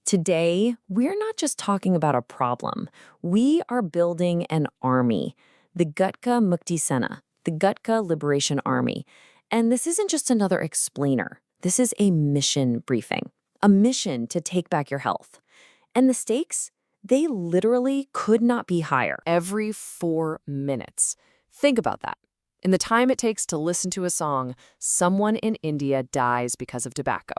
Today, we're not just talking about a problem. We are building an army, the Gutka Mukti Sena, the Gutka Liberation Army. And this isn't just another explainer. This is a mission briefing, a mission to take back your health. And the stakes? They literally could not be higher. Every 4 minutes. Think about that. In the time it takes to listen to a song, someone in India dies because of tobacco.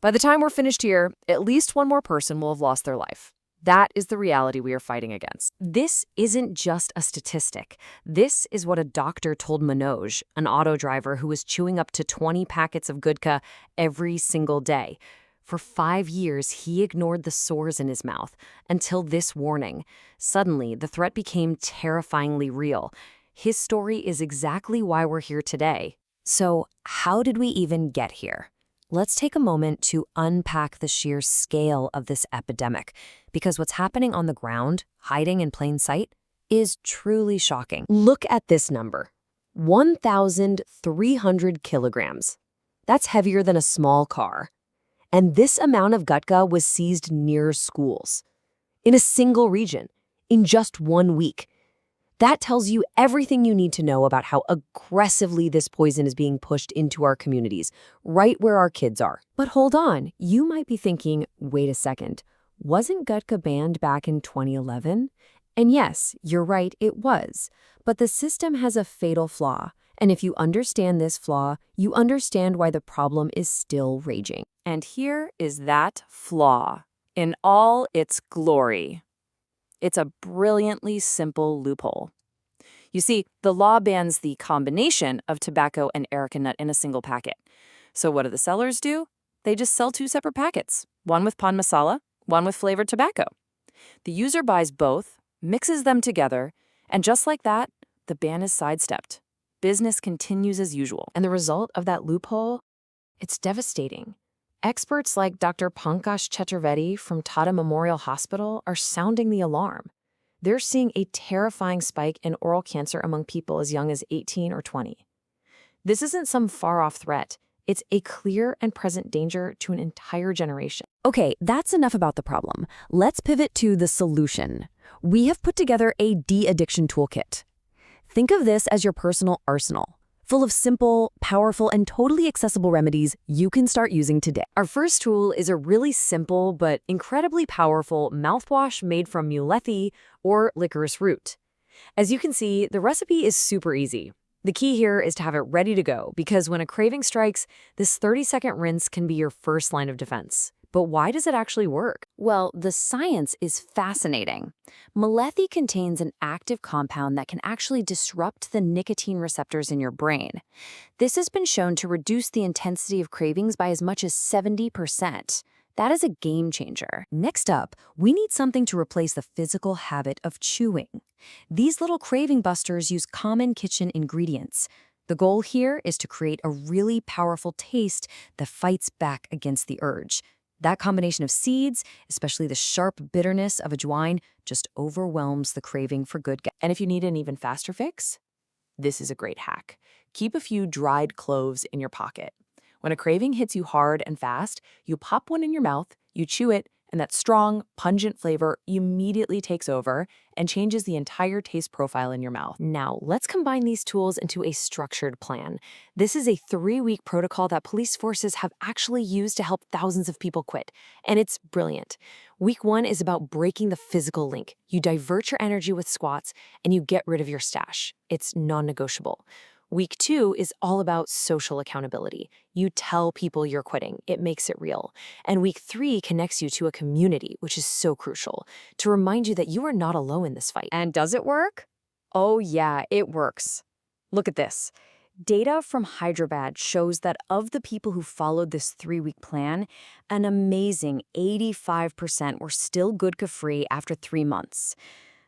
By the time we're finished here, at least one more person will have lost their life. That is the reality we are fighting against. This isn't just a statistic. This is what a doctor told Manoj, an auto driver who was chewing up to 20 packets of Gutka every single day. For 5 years, he ignored the sores in his mouth until this warning. Suddenly, the threat became terrifyingly real. His story is exactly why we're here today. So, how did we even get here? Let's take a moment to unpack the sheer scale of this epidemic, because what's happening on the ground, hiding in plain sight, is truly shocking. Look at this number, 1,300 kilograms. That's heavier than a small car. And this amount of Gutka was seized near schools, in a single region, in just 1 week. That tells you everything you need to know about how aggressively this poison is being pushed into our communities, right where our kids are. But hold on, you might be thinking, wait a second, wasn't Gutka banned back in 2011? And yes, you're right, it was. But the system has a fatal flaw. And if you understand this flaw, you understand why the problem is still raging. And here is that flaw in all its glory. It's a brilliantly simple loophole. You see, the law bans the combination of tobacco and areca nut in a single packet. So what do the sellers do? They just sell 2 separate packets, one with pan masala, one with flavored tobacco. The user buys both, mixes them together, and just like that, the ban is sidestepped. Business continues as usual. And the result of that loophole? It's devastating. Experts like Dr. Pankaj Chaturvedi from Tata Memorial Hospital are sounding the alarm. They're seeing a terrifying spike in oral cancer among people as young as 18 or 20. This isn't some far-off threat. It's a clear and present danger to an entire generation. Okay, that's enough about the problem. Let's pivot to the solution. We have put together a de-addiction toolkit. Think of this as your personal arsenal, full of simple, powerful, and totally accessible remedies you can start using today. Our first tool is a really simple but incredibly powerful mouthwash made from Mulethi or licorice root. As you can see, the recipe is super easy. The key here is to have it ready to go, because when a craving strikes, this 30-second rinse can be your first line of defense. But why does it actually work? Well, the science is fascinating. Mulethi contains an active compound that can actually disrupt the nicotine receptors in your brain. This has been shown to reduce the intensity of cravings by as much as 70%. That is a game changer. Next up, we need something to replace the physical habit of chewing. These little craving busters use common kitchen ingredients. The goal here is to create a really powerful taste that fights back against the urge. That combination of seeds, especially the sharp bitterness of ajwain, just overwhelms the craving for Gutka. And if you need an even faster fix, this is a great hack. Keep a few dried cloves in your pocket. When a craving hits you hard and fast, you pop one in your mouth, you chew it, and that strong, pungent flavor immediately takes over and changes the entire taste profile in your mouth. Now, let's combine these tools into a structured plan. This is a 3-week protocol that police forces have actually used to help thousands of people quit, and it's brilliant. Week 1 is about breaking the physical link. You divert your energy with squats, and you get rid of your stash. It's non-negotiable. Week 2 is all about social accountability. You tell people you're quitting. It makes it real. And week 3 connects you to a community, which is so crucial, to remind you that you are not alone in this fight. And does it work? Oh yeah, it works. Look at this. Data from Hyderabad shows that of the people who followed this 3-week plan, an amazing 85% were still Gutka-free after 3 months.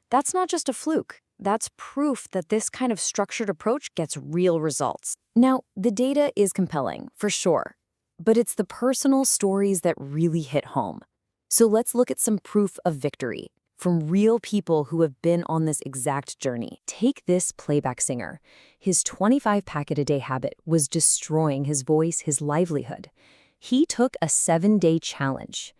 That's not just a fluke. That's proof that this kind of structured approach gets real results. Now, the data is compelling, for sure, but it's the personal stories that really hit home. So let's look at some proof of victory from real people who have been on this exact journey. Take this playback singer. His 25-packet-a-day habit was destroying his voice, his livelihood. He took a 7-day challenge.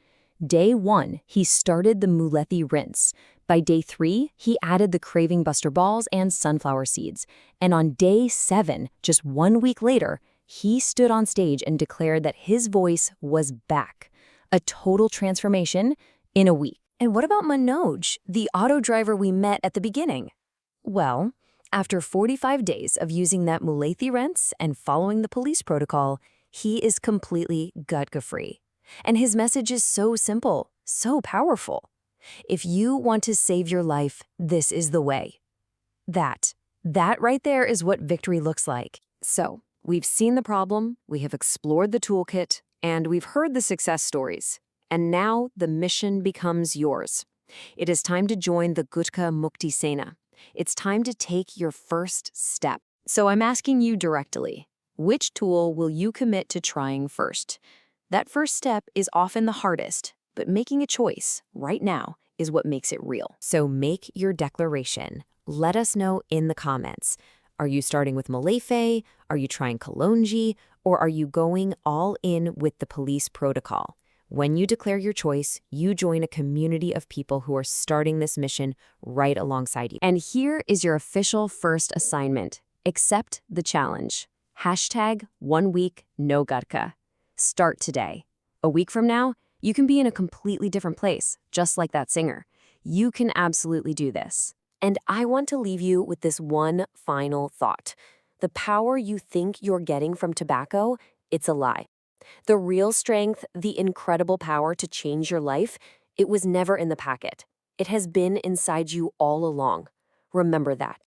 Day 1, he started the Mulethi rinse. By day 3, he added the craving buster balls and sunflower seeds. And on day 7, just 1 week later, he stood on stage and declared that his voice was back. A total transformation in a week. And what about Manoj, the auto driver we met at the beginning? Well, after 45 days of using that Mulethi rinse and following the police protocol, he is completely gutka-free. And his message is so simple, so powerful. If you want to save your life, this is the way. That right there is what victory looks like. So, we've seen the problem, we have explored the toolkit, and we've heard the success stories. And now the mission becomes yours. It is time to join the Gutka Mukti Sena. It's time to take your first step. So I'm asking you directly, which tool will you commit to trying first? That first step is often the hardest, but making a choice right now is what makes it real. So make your declaration. Let us know in the comments. Are you starting with Mulethi? Are you trying Kalonji? Or are you going all in with the police protocol? When you declare your choice, you join a community of people who are starting this mission right alongside you. And here is your official first assignment. Accept the challenge. #1week-no-gutka. Start today. A week from now, you can be in a completely different place, just like that singer. You can absolutely do this. And I want to leave you with this one final thought. The power you think you're getting from tobacco, it's a lie. The real strength, the incredible power to change your life, it was never in the packet. It has been inside you all along. Remember that.